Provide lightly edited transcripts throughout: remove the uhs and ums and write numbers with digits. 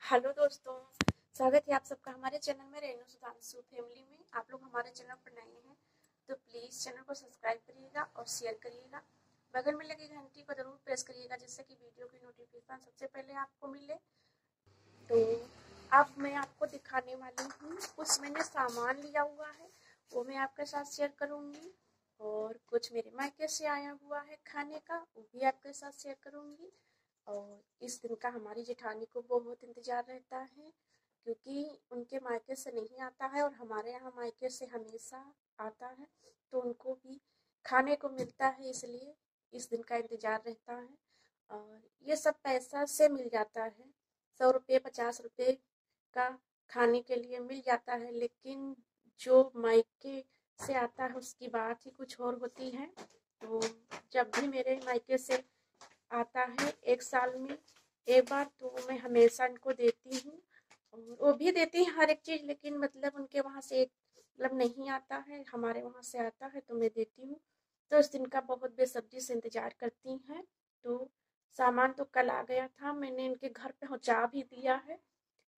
Hello दोस्तों, स्वागत है आप सबका हमारे चैनल में रेनू सुधांशु फैमिली में। आप लोग हमारे चैनल पर नए हैं तो प्लीज़ चैनल को सब्सक्राइब करिएगा और शेयर करिएगा। बगल में लगी घंटी को ज़रूर प्रेस करिएगा जिससे कि वीडियो की नोटिफिकेशन सबसे पहले आपको मिले। तो अब मैं आपको दिखाने वाली हूँ, कुछ मैंने सामान लिया हुआ है वो मैं आपके साथ शेयर करूँगी, और कुछ मेरे मायके से आया हुआ है खाने का वो भी आपके साथ शेयर करूँगी। और इस दिन का हमारी जेठानी को बहुत इंतज़ार रहता है क्योंकि उनके मायके से नहीं आता है और हमारे यहाँ मायके से हमेशा आता है, तो उनको भी खाने को मिलता है, इसलिए इस दिन का इंतज़ार रहता है। और ये सब पैसा से मिल जाता है, 100 रुपये 50 रुपये का खाने के लिए मिल जाता है, लेकिन जो मायके से आता है उसकी बात ही कुछ और होती है। तो जब भी मेरे मायके से आता है एक साल में एक बार, तो मैं हमेशा इनको देती हूँ, और वो भी देती हैं हर एक चीज़, लेकिन मतलब उनके वहाँ से मतलब नहीं आता है, हमारे वहाँ से आता है तो मैं देती हूँ। तो इस दिन का बहुत बेसब्री से इंतज़ार करती हैं। तो सामान तो कल आ गया था, मैंने इनके घर पहुँचा भी दिया है,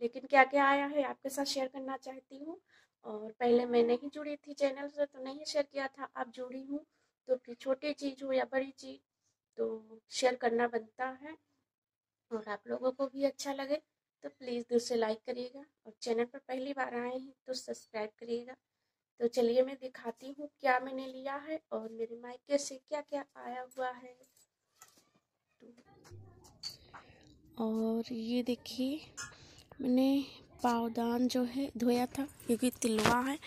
लेकिन क्या क्या आया है आपके साथ शेयर करना चाहती हूँ। और पहले मैं नहीं जुड़ी थी चैनल से तो नहीं शेयर किया था, अब जुड़ी हूँ तो फिर छोटी चीज़ हो या बड़ी चीज़ तो शेयर करना बनता है, और आप लोगों को भी अच्छा लगे तो प्लीज़ दिल से लाइक करिएगा, और चैनल पर पहली बार आए हैं तो सब्सक्राइब करिएगा। तो चलिए मैं दिखाती हूँ क्या मैंने लिया है और मेरे मायके से क्या क्या आया हुआ है। और ये देखिए, मैंने पावदान जो है धोया था क्योंकि तिलवा है,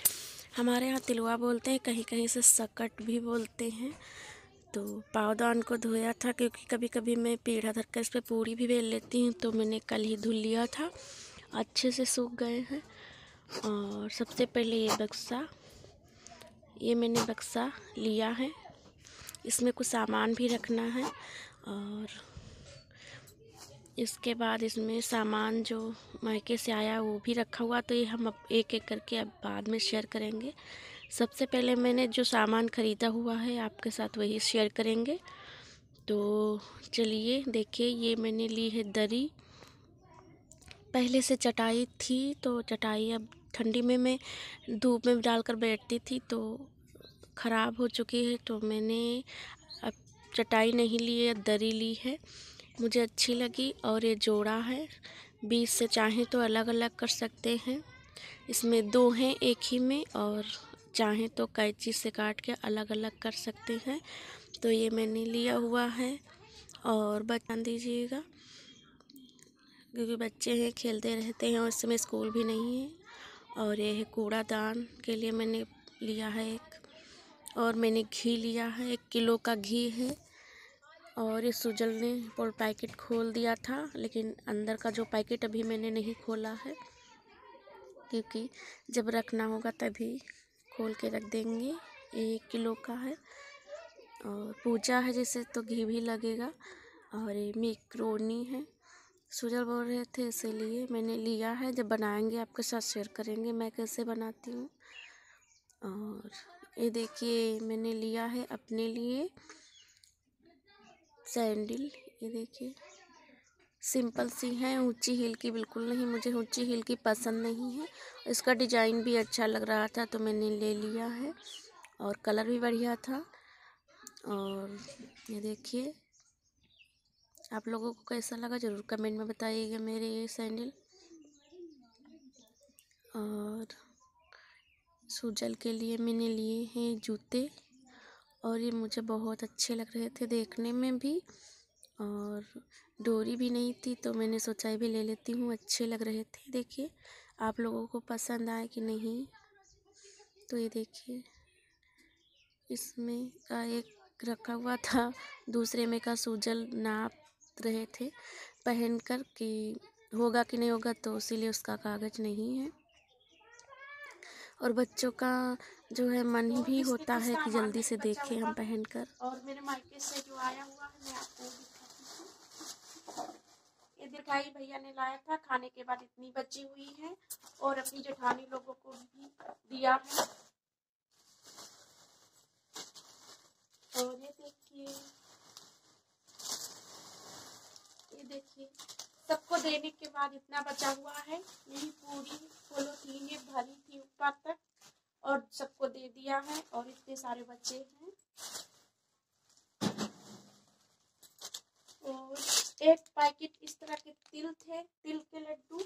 हमारे यहाँ तिलवा बोलते हैं, कहीं कहीं से सकट भी बोलते हैं। तो पावदान को धोया था क्योंकि कभी कभी मैं पीढ़ा धरकर इस पर पूड़ी भी बेल लेती हूँ, तो मैंने कल ही धुल लिया था, अच्छे से सूख गए हैं। और सबसे पहले ये मैंने बक्सा लिया है, इसमें कुछ सामान भी रखना है, और इसके बाद इसमें सामान जो मायके से आया वो भी रखा हुआ, तो ये हम अब एक एक करके अब बाद में शेयर करेंगे। सबसे पहले मैंने जो सामान ख़रीदा हुआ है आपके साथ वही शेयर करेंगे। तो चलिए देखिए, ये मैंने ली है दरी। पहले से चटाई थी तो चटाई अब ठंडी में मैं धूप में डालकर बैठती थी तो ख़राब हो चुकी है, तो मैंने अब चटाई नहीं ली है, दरी ली है, मुझे अच्छी लगी। और ये जोड़ा है, बीच से चाहें तो अलग अलग कर सकते हैं, इसमें दो हैं एक ही में, और चाहें तो कैंची से काट के अलग अलग कर सकते हैं। तो ये मैंने लिया हुआ है, और बता दीजिएगा क्योंकि बच्चे हैं खेलते रहते हैं और इस समय स्कूल भी नहीं है। और ये है कूड़ादान के लिए मैंने लिया है एक, और मैंने घी लिया है, 1 किलो का घी है। और ये सुजल ने पैकेट खोल दिया था, लेकिन अंदर का जो पैकेट अभी मैंने नहीं खोला है क्योंकि जब रखना होगा तभी खोल के रख देंगे। 1 किलो का है, और पूजा है जैसे तो घी भी लगेगा। और ये मैक्रोनी है, सुजल बोल रहे थे इसीलिए मैंने लिया है, जब बनाएंगे आपके साथ शेयर करेंगे मैं कैसे बनाती हूँ। और ये देखिए मैंने लिया है अपने लिए सैंडल, ये देखिए सिंपल सी है, ऊंची हील की बिल्कुल नहीं, मुझे ऊंची हील की पसंद नहीं है। इसका डिजाइन भी अच्छा लग रहा था तो मैंने ले लिया है, और कलर भी बढ़िया था। और ये देखिए, आप लोगों को कैसा लगा ज़रूर कमेंट में बताइएगा मेरे ये सैंडल। और सुजल के लिए मैंने लिए हैं जूते, और ये मुझे बहुत अच्छे लग रहे थे देखने में भी, और डोरी भी नहीं थी तो मैंने सोचा ये भी ले लेती हूँ, अच्छे लग रहे थे। देखिए आप लोगों को पसंद आए कि नहीं। तो ये देखिए, इसमें का एक रखा हुआ था, दूसरे में का सुजल नाप रहे थे पहनकर कि होगा कि नहीं होगा, तो इसीलिए उसका कागज़ नहीं है। और बच्चों का जो है मन भी होता है कि जल्दी से देखें हम पहनकर। और मेरे मायके से जो आया हुआ है मैं आपको दिखाती हूँ। ये दिखाई भैया ने लाया था, खाने के बाद इतनी बची हुई है, और अपनी जेठानी लोगों को भी दिया है। और ये देखिए सबको देने के बाद इतना बचा हुआ है, यही पूरी पॉलीथीन ये भरी थी ऊपर तक और सबको दे दिया है और इतने सारे बच्चे हैं। और एक पैकेट इस तरह के तिल थे, तिल के लड्डू।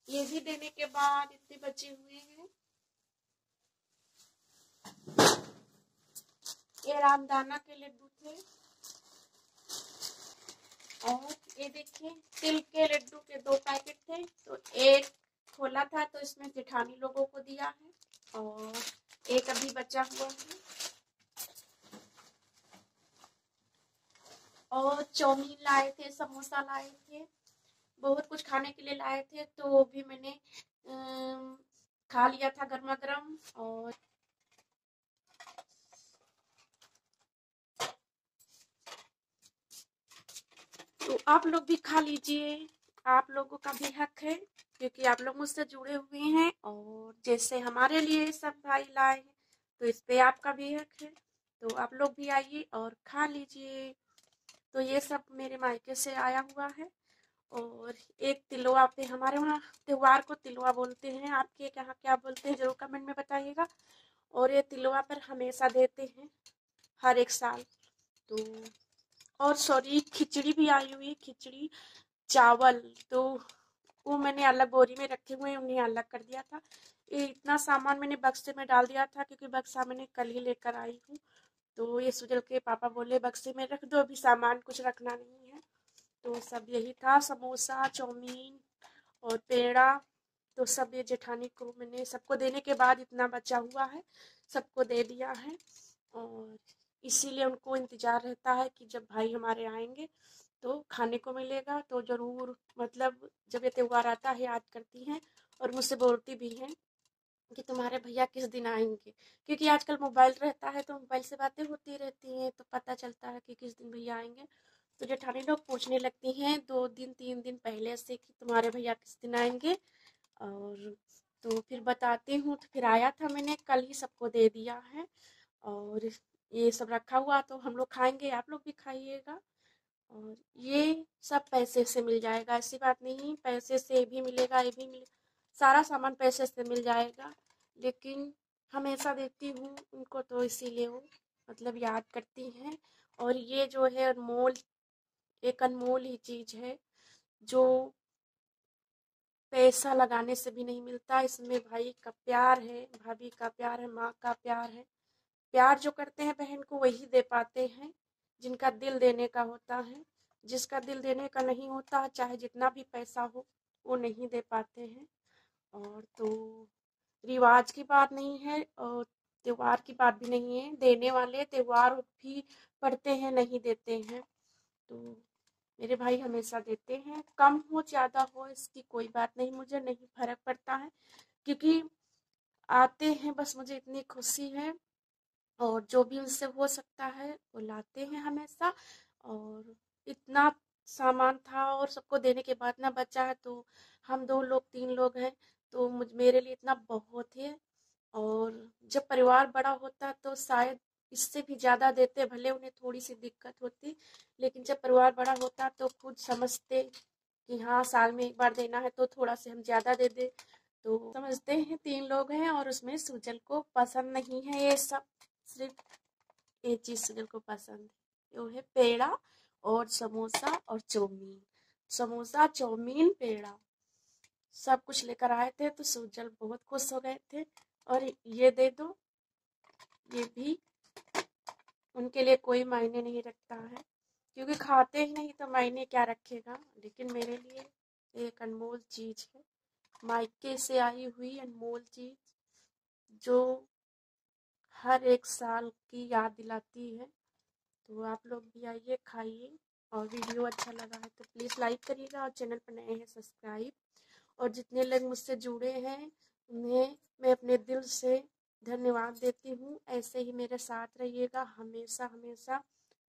ये भी देने के बाद इतने बचे हुए हैं। ये रामदाना के लड्डू थे। और ये देखिए तिल के लड्डू के 2 पैकेट थे, तो एक खोला था तो इसमें जेठानी लोगों को दिया है और एक अभी बचा हुआ है। और चाउमीन लाए थे, समोसा लाए थे, बहुत कुछ खाने के लिए लाए थे, तो वो भी मैंने खा लिया था गर्मा गर्म। और तो आप लोग भी खा लीजिए, आप लोगों का भी हक है क्योंकि आप लोग मुझसे जुड़े हुए हैं और जैसे हमारे लिए सब भाई लाए हैं तो इस पे आपका भी हक है, तो आप लोग भी आइए और खा लीजिए। तो ये सब मेरे मायके से आया हुआ है। और एक तिलवा पे, हमारे वहाँ त्योहार को तिलवा बोलते हैं, आपके यहाँ क्या बोलते हैं जरूर कमेंट में बताइएगा। और ये तिलवा पर हमेशा देते हैं हर एक साल। तो और सॉरी खिचड़ी भी आई हुई, खिचड़ी चावल, तो वो मैंने अलग बोरी में रखे हुए, उन्हें अलग कर दिया था। ये इतना सामान मैंने बक्से में डाल दिया था क्योंकि बक्सा मैंने कल ही लेकर आई हूँ। तो ये सुजल के पापा बोले बक्से में रख दो, अभी सामान कुछ रखना नहीं है। तो सब यही था, समोसा, चाउमीन और पेड़ा। तो सब ये जेठानी को मैंने सबको देने के बाद इतना बचा हुआ है, सबको दे दिया है। और इसीलिए उनको इंतज़ार रहता है कि जब भाई हमारे आएंगे तो खाने को मिलेगा। तो ज़रूर मतलब जब ये त्यौहार आता है याद करती हैं और मुझसे बोलती भी हैं कि तुम्हारे भैया किस दिन आएंगे, क्योंकि आजकल मोबाइल रहता है तो मोबाइल से बातें होती रहती हैं तो पता चलता है कि किस दिन भैया आएंगे। तो जेठानी लोग पूछने लगती हैं 2 दिन 3 दिन पहले से कि तुम्हारे भैया किस दिन आएंगे। और तो फिर बताती हूँ, तो फिर आया था, मैंने कल ही सबको दे दिया है। और ये सब रखा हुआ तो हम लोग खाएंगे, आप लोग भी खाइएगा। और ये सब पैसे से मिल जाएगा, ऐसी बात नहीं, पैसे से भी मिलेगा, ये भी मिलेगा, सारा सामान पैसे से मिल जाएगा। लेकिन हमेशा देती हूँ उनको तो इसीलिए वो मतलब याद करती हैं। और ये जो है अनमोल, एक अनमोल ही चीज़ है जो पैसा लगाने से भी नहीं मिलता। इसमें भाई का प्यार है, भाभी का प्यार है, माँ का प्यार है। प्यार जो करते हैं बहन को वही दे पाते हैं जिनका दिल देने का होता है। जिसका दिल देने का नहीं होता चाहे जितना भी पैसा हो वो नहीं दे पाते हैं। और तो रिवाज की बात नहीं है और त्योहार की बात भी नहीं है, देने वाले त्योहार भी पढ़ते हैं नहीं देते हैं। तो मेरे भाई हमेशा देते हैं, कम हो ज़्यादा हो इसकी कोई बात नहीं, मुझे नहीं फर्क पड़ता है क्योंकि आते हैं बस मुझे इतनी खुशी है। और जो भी उनसे हो सकता है वो लाते हैं हमेशा। और इतना सामान था और सबको देने के बाद ना बचा है, तो हम 2 लोग 3 लोग हैं तो मेरे लिए इतना बहुत है। और जब परिवार बड़ा होता तो शायद इससे भी ज़्यादा देते, भले उन्हें थोड़ी सी दिक्कत होती, लेकिन जब परिवार बड़ा होता तो खुद समझते कि हाँ साल में एक बार देना है तो थोड़ा से हम ज़्यादा दे दे। तो समझते हैं 3 लोग हैं और उसमें सुजल को पसंद नहीं है ये सब, सिर्फ एक चीज़ सुजल को पसंद है, वो है पेड़ा और समोसा और चाउमीन। समोसा चाउमीन पेड़ा सब कुछ लेकर आए थे तो सुजल बहुत खुश हो गए थे। और ये दे दो, ये भी उनके लिए कोई मायने नहीं रखता है क्योंकि खाते ही नहीं तो मायने क्या रखेगा। लेकिन मेरे लिए एक अनमोल चीज़ है, मायके से आई हुई अनमोल चीज़ जो हर एक साल की याद दिलाती है। तो आप लोग भी आइए खाइए। और वीडियो अच्छा लगा है तो प्लीज़ लाइक करिएगा और चैनल पर नए हैं सब्सक्राइब। और जितने लोग मुझसे जुड़े हैं उन्हें मैं अपने दिल से धन्यवाद देती हूँ। ऐसे ही मेरे साथ रहिएगा हमेशा हमेशा,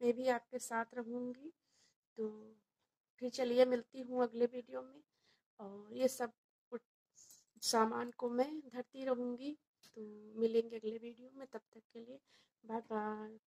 मैं भी आपके साथ रहूँगी। तो फिर चलिए मिलती हूँ अगले वीडियो में। और ये सब सामान को मैं धरती रहूँगी। तो मिलेंगे अगले वीडियो में, तब तक के लिए बाय बाय।